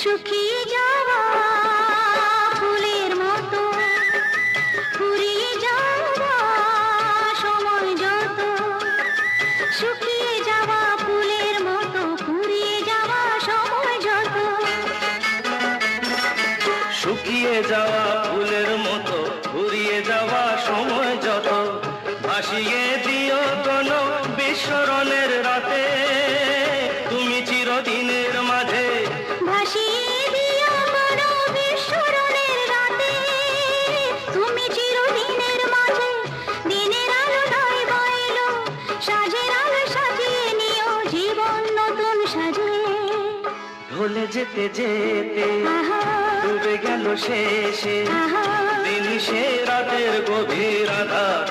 শুকিয়ে যাওয়া ফুলের মতো ফুরিয়ে যাওয়া সময় যত, শুকিয়ে যাওয়া ফুলের মতো ফুরিয়ে যাওয়া সময় যত, শুকিয়ে যাওয়া ফুলের মতো ফুরিয়ে যাওয়া সময় যত, ভাসিয়ে দিও কোনো বিস্মরণের রাতে তুমি চিরদিনের মাঝে, ভাসিয়ে দিও কোনো বিস্মরণের রাতে তুমি চিরদিনের মাঝে। দিনের আলো নয় বইলো সাজের আলো সাজিয়ে নিও জীবন নতুন সাজে। ঢলে যেতে যেতে ডুবে গেল শেষে দিন, সে রাতের গভীর আধার